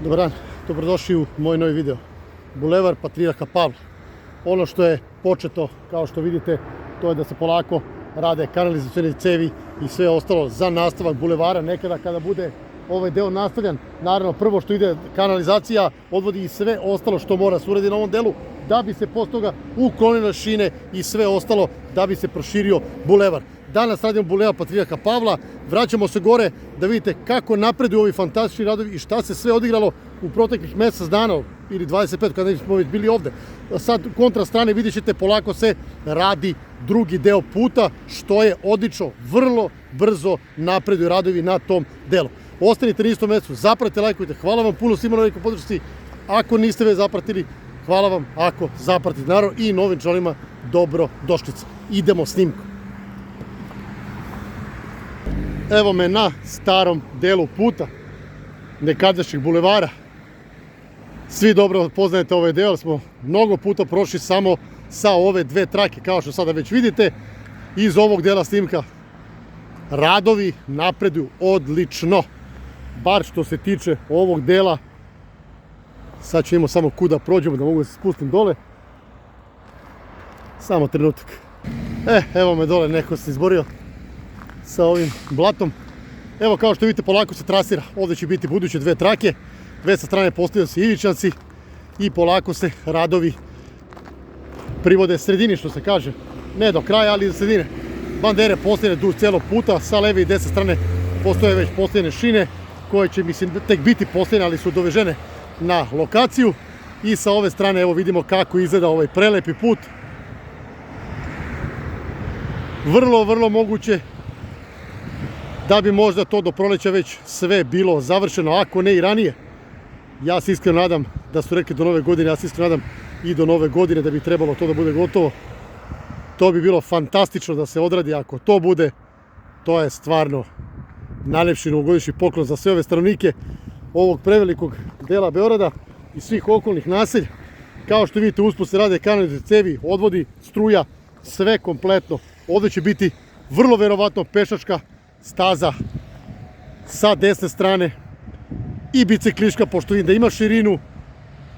Dobar dan, dobrodošli u moj novi video. Bulevar Patrijarha Pavla. Ono što je početo, kao što vidite, to je da se polako rade kanalizacione cevi i sve ostalo za nastavak bulevara. Nekada kada bude ovaj deo nastavljan, naravno prvo što ide kanalizacija, odvodi i sve ostalo što mora se uraditi na ovom delu, da bi se posle toga uklonile šine i sve ostalo, da bi se proširio bulevar. Danas radimo bulevar Patrijarha Pavla, vraćamo se gore da vidite kako napreduju ovi fantastični radovi i šta se sve odigralo u proteklih mjesec dana ili 25 kada smo već bili ovde. Sad kontra strane vidjet ćete polako se radi drugi deo puta, što je odlično, vrlo brzo napreduju radovi na tom delu. Ostanite na istom mjestu, zapratite, lajkujte, hvala vam puno svima na velikoj podršci. Ako niste već zapratili, hvala vam ako zapratite, naravno i novim članima dobro došlice. Idemo snimku. Evo me na starom delu puta, nekadašnjeg bulevara. Svi dobro poznajete ovaj deo, jer smo mnogo puta prošli samo sa ove dve trake, kao što sada već vidite. Iz ovog dela snimka radovi napreduju odlično, bar što se tiče ovog dela. Sad ćemo imamo samo kuda prođemo, da mogu da se spustim dole. Samo trenutak. Evo me dole, neko se izborio sa ovim blatom. Evo, kao što vidite, polako se trasira. Ovdje će biti buduće dve trake. Već sa strane postavljaju se ivičanci i polako se radovi privode sredini, što se kaže. Ne do kraja, ali do sredine. Bandere postavljene duž cijelog puta. Sa leve i desne strane postoje već postavljene šine koje će, mislim, tek biti postavljene, ali su dovežene na lokaciju. I sa ove strane, evo, vidimo kako izgleda ovaj prelepi put. Vrlo moguće da bi možda to do proleća već sve bilo završeno, ako ne i ranije. Ja se iskreno nadam, da su rekli do nove godine, ja se iskreno nadam i do nove godine da bi trebalo to da bude gotovo. To bi bilo fantastično da se odradi. Ako to bude, to je stvarno najlepši novogodišnji poklon za sve ove stanovnike ovog prevelikog dela Beograda i svih okolnih naselja. Kao što vidite, usput se rade kanalizacione cevi, odvodi, struja, sve kompletno. Ovdje će biti vrlo verovatno pešačka staza sa desne strane i bicikliška, pošto vidim da ima širinu.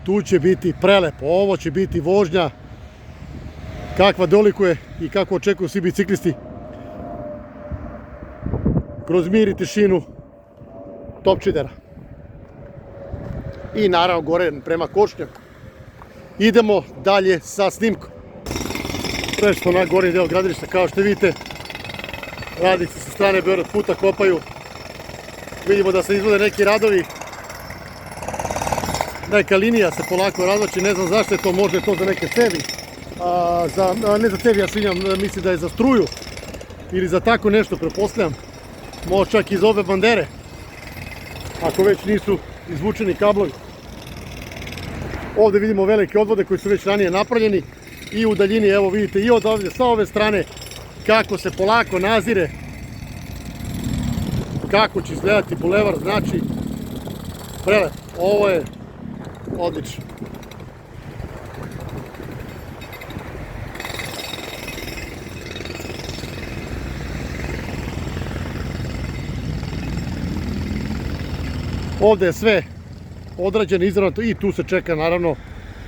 Tu će biti prelepo, ovo će biti vožnja kakva dolikuje i kako očekuju svi biciklisti. Kroz mir i tišinu Topčidera. I naravno gore prema Košnjaku. Idemo dalje sa snimkom. Prešli smo na gornji deo gradilišta, kao što vidite. Radnici sa strane Beograd puta kopaju. Vidimo da se izvode neki radovi. Neka linija se polako razvlači, ne znam zašto je to, možda je to za neke cevi. Ne za cevi, ja mislim da je za struju. Ili za tako nešto, pretpostavljam. Možda čak i za ove bandere. Ako već nisu izvučeni kablovi. Ovdje vidimo velike odvode koji su već ranije napravljeni. I u daljini, evo vidite, i od ovdje sa ove strane kako se polako nazire kako će izgledati bulevar. Znači, prelep, ovo je odlično. Ovdje je sve odrađeno, izravno i tu se čeka naravno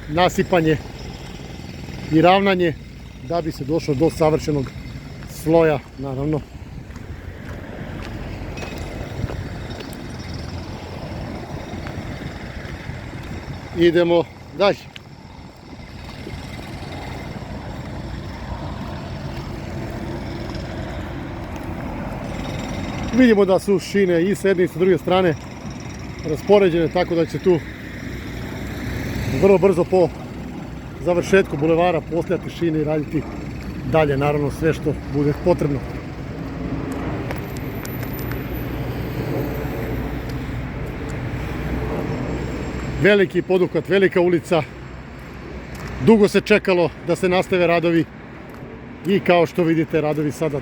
nasipanje i ravnanje da bi se došlo do savršenog sloja, naravno. Idemo dalje. Vidimo da su šine i s jedne i s druge strane raspoređene, tako da će tu vrlo brzo po završetku bulevara postavljati šine i raditi dalje, naravno, sve što bude potrebno. Veliki poduhvat, velika ulica. Dugo se čekalo da se nastave radovi i kao što vidite, radovi sada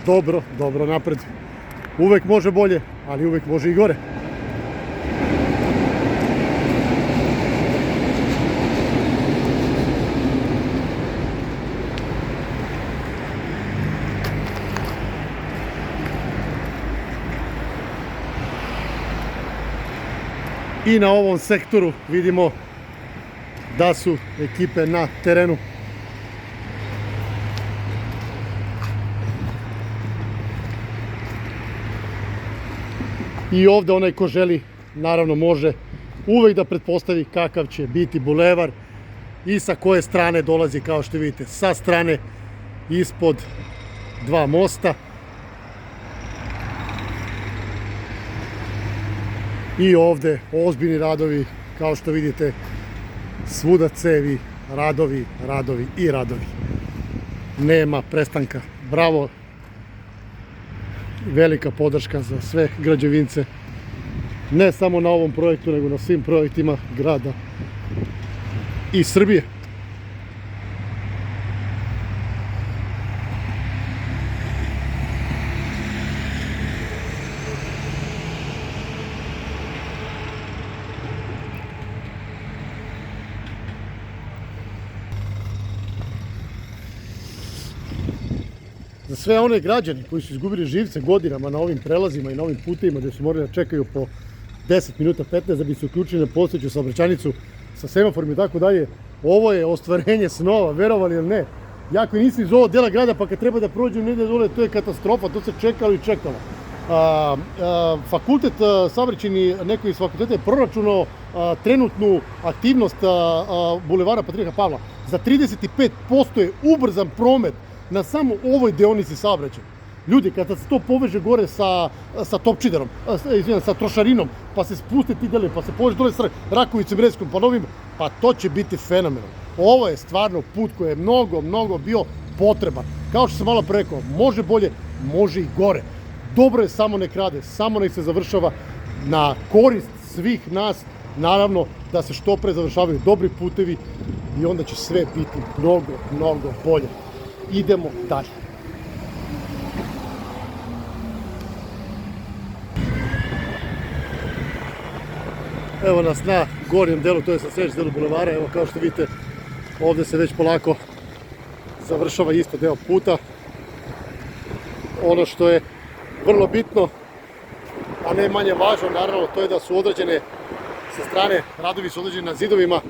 dobro napreduju. Uvek može bolje, ali uvek može i gore. I na ovom sektoru vidimo da su ekipe na terenu. I ovde onaj ko želi, naravno može uvek da pretpostavi kakav će biti bulevar i sa koje strane dolazi, kao što vidite, sa strane ispod dva mosta. I ovde ozbiljni radovi, kao što vidite, svuda cevi, radovi, radovi i radovi. Nema prestanka. Bravo, velika podrška za sve građevince, ne samo na ovom projektu, nego na svim projektima grada i Srbije. Za sve one građani koji su izgubili živce godinama na ovim prelazima i na ovim putevima gde su morali da čekaju po 10 minuta, 15 da bi se uključili na postojeću saobraćajnicu sa semaforima i tako dalje, ovo je ostvarenje snova, verovali ili ne. Ja koji nisam iz ovog dela grada, pa kad treba da prođem negde dole, to je katastrofa, to se čekalo i čekalo. Fakultet saobraćajni, neko iz fakulteta je proračunao trenutnu aktivnost bulevara Patrijarha Pavla. Za 35% je ubrzan promet na samo ovoj deonici saobraćaja. Ljudi, kada se to poveže gore sa Topčiderom, sa Trošarinom, pa se spuste ti dele, pa se poveže dole sa Rakovicom, Reskom, pa Novim, pa to će biti fenomenalno. Ovo je stvarno put koji je mnogo bio potreban. Kao što sam malo pre rekao, može bolje, može i gore. Dobro je, samo nek rade, samo nek se završava na korist svih nas. Naravno da se što pre završavaju dobri putevi i onda će sve biti mnogo bolje. Idemo dalje. Evo nas na gornjem delu, to je sa središnjem delu bulevara. Evo, kao što vidite, ovde se već polako završava isto deo puta. Ono što je vrlo bitno, a ne manje važno, naravno, to je da su određene sa strane, radovi su određeni na zidovima,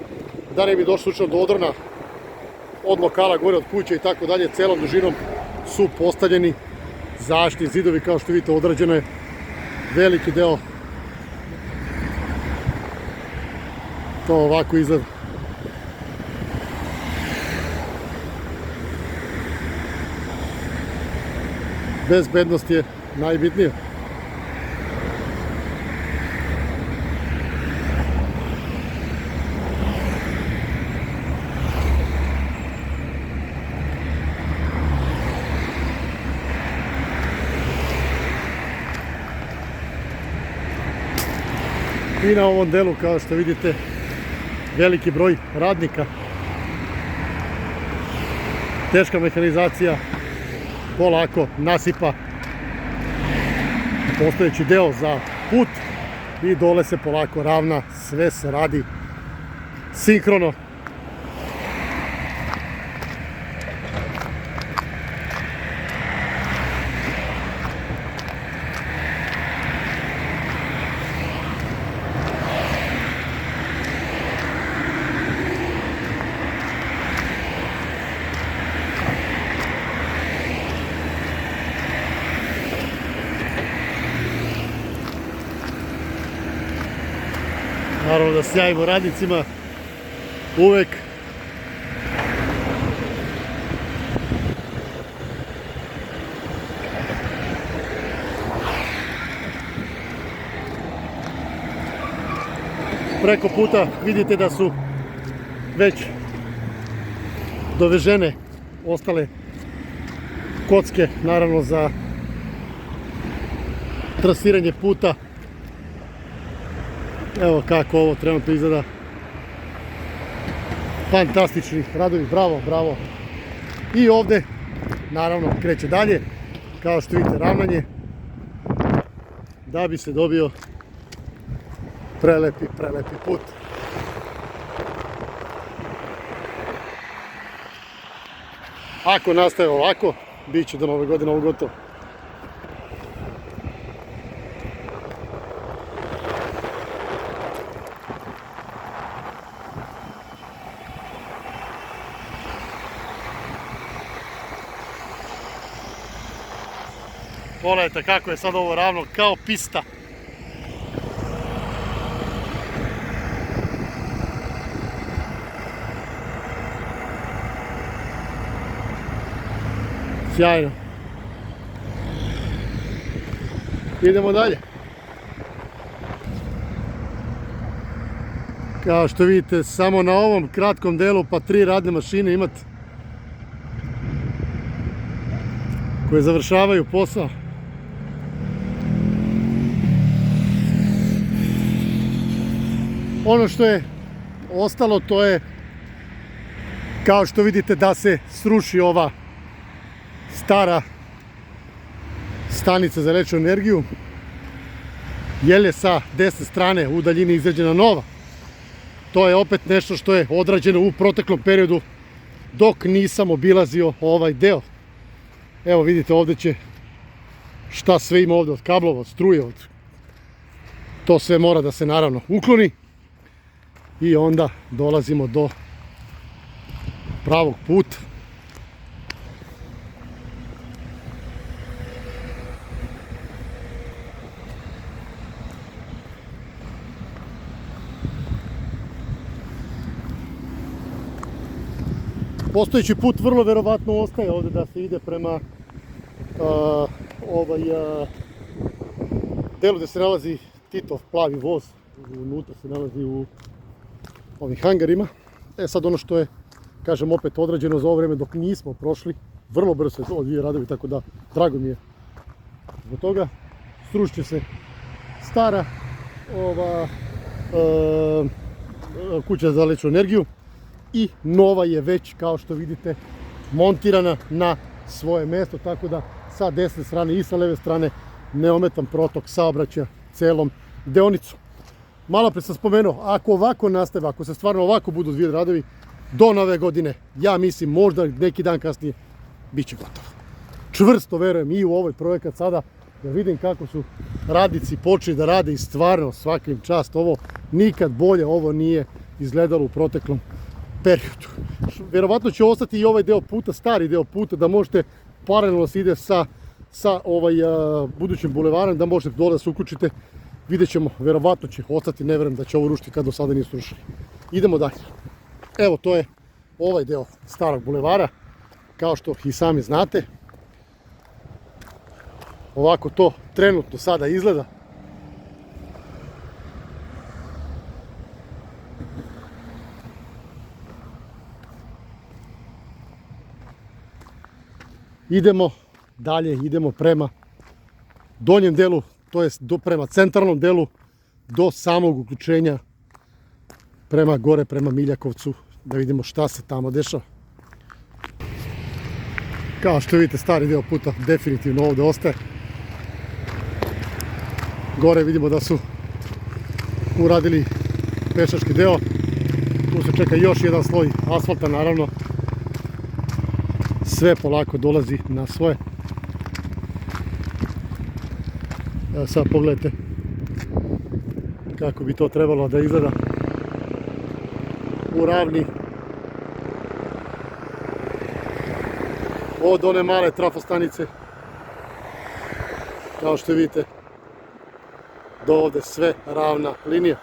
da ne bi došlo slučajno do odrona od lokala, gore od kuće i tako dalje. Celom dužinom su postavljeni zaštitni zidovi, kao što vidite, odrađeno je veliki deo. To ovako izgleda. Bezbednost je najbitnija. I na ovom delu, kao što vidite, veliki broj radnika, teška mehanizacija polako nasipa postojeći deo za put i dole se polako ravna, sve se radi sinkrono. Naravno da sjajimo radnicima uvek. Preko puta vidite da su već dovežene ostale kocke, naravno za trasiranje puta. Evo kako ovo trenutno izgleda. Fantastični radovi, bravo. I ovde, naravno, kreće dalje. Kao što vidite, ravnanje, da bi se dobio prelepi put. Ako nastaje ovako, bit će do nove godine ovo gotovo. Pogledajte kako je sad ovo ravno, kao pista. Sjajno. Idemo dalje. Kao što vidite, samo na ovom kratkom delu pa 3 radne mašine imate koje završavaju posao. Ono što je ostalo, to je, kao što vidite, da se sruši ova stara stanica za električnu energiju, jer je sa desne strane u daljini izgrađena nova. To je opet nešto što je odrađeno u proteklom periodu dok nisam obilazio ovaj deo. Evo vidite, ovdje će šta sve ima ovdje od kablova, od struje, to sve mora da se naravno ukloni i onda dolazimo do pravog puta. Postojeći put vrlo verovatno ostaje ovdje da se ide prema delu gdje se nalazi Titov plavi voz, unutra se nalazi u ovim hangarima. Sad ono što je, kažem, opet odrađeno za ovo vrijeme dok nismo prošli, vrlo brzo se odvijaju radovi, tako da drago mi je zbog toga. Srušit će se stara kuća za električnu energiju i nova je već, kao što vidite, montirana na svoje mjesto, tako da sa desne strane i sa leve strane neometan protok saobraćaja celom deonicom. Malo pre sam spomenuo, ako ovako nastave, ako se stvarno ovako budu odvijali radovi, do nove godine, ja mislim možda neki dan kasnije, bit će gotovo. Čvrsto verujem i u ovaj projekat sada, da vidim kako su radnici počeli da rade i stvarno svakim čast, ovo nikad bolje ovo nije izgledalo u proteklom periodu. Vjerovatno će ostati i ovaj deo puta, stari deo puta, da možete paralelno se ide sa budućim bulevarom, da možete dole da se uključite. Vidjet ćemo, vjerovatno će ostati, ne vjerujem da će ovo rušiti kad do sada nisu rušili. Idemo dalje. Evo, to je ovaj deo starog bulevara, kao što i sami znate. Ovako to trenutno sada izgleda. Idemo dalje, idemo prema donjem delu, to jest prema centralnom delu, do samog uključenja prema gore, prema Miljakovcu, da vidimo šta se tamo dešava. Kao što vidite, stari deo puta definitivno ovdje ostaje. Gore vidimo da su uradili pešački deo. Tu se čeka još jedan sloj asfalta, naravno. Sve polako dolazi na svoje. Evo sad pogledajte kako bi to trebalo da izgleda u ravni od one male trafostanice, kao što vidite, do ovdje sve ravna linija.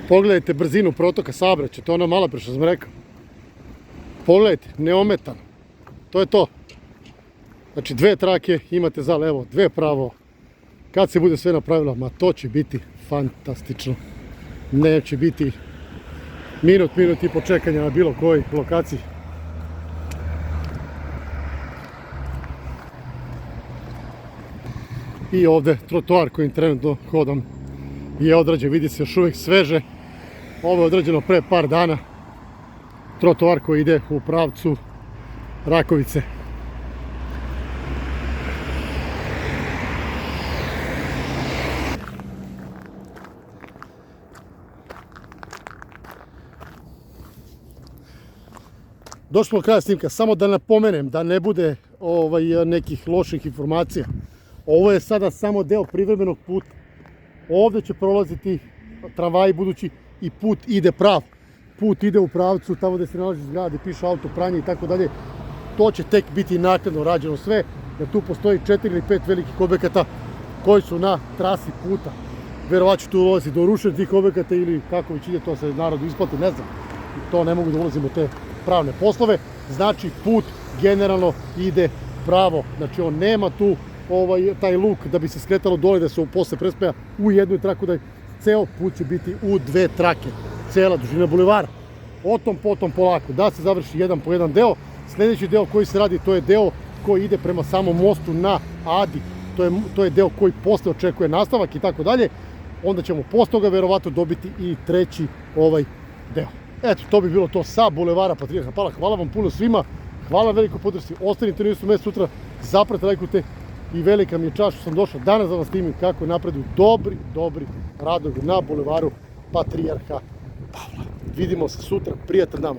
Pogledajte brzinu protoka saobraćaja, to je ono malo pre što sam rekao. Pogledajte, neometano. To je to. Znači 2 trake imate za levo, 2 pravo. Kad se bude sve napravilo, ma to će biti fantastično. Neće biti minut i po čekanja na bilo kojoj lokaciji. I ovdje trotoar kojim trenutno hodam je odrađen, vidi se još uvijek sveže. Ovo je odrađeno pre par dana. Trotoar koji ide u pravcu Rakovice. Došli smo do kraja snimka, samo da napomenem da ne bude nekih loših informacija. Ovo je sada samo deo privremenog puta. Ovdje će prolaziti tramvaji budući i put ide pravo. Put ide u pravcu tamo gde se nalazi zgrada, piše auto, pranje i tako dalje. To će tek biti naknadno rađeno sve, jer tu postoji 4 ili 5 velikih objekata koji su na trasi puta. Verovatno tu dolazi do rušenja tih objekata ili kako već ide, to se narodu isplati, ne znam. To ne mogu da ulazim u te pravne poslove. Znači put generalno ide pravo. Znači on nema tu taj luk da bi se skretalo dole, da se posle prespaja u jednu traku, da ceo put će biti u 2 trake. Cela dužina bulevara. O tom potom polako, da se završi jedan po jedan deo. Sljedeći deo koji se radi, to je deo koji ide prema samom mostu na Adi. To je deo koji posle očekuje nastavak i tako dalje. Onda ćemo posle toga verovatno dobiti i treći deo. Eto, to bi bilo to sa bulevara Patrijarha Pavla. Hvala vam puno svima. Hvala veliko podršci. Ostanite na istom mestu sutra. Zapratite, lajkujte. I velika mi je čast što sam došao danas da vas snimim kako napreduju dobri radovi na bulevaru Patrijarha Pavla. Vidimo se sutra. Prijatan dan.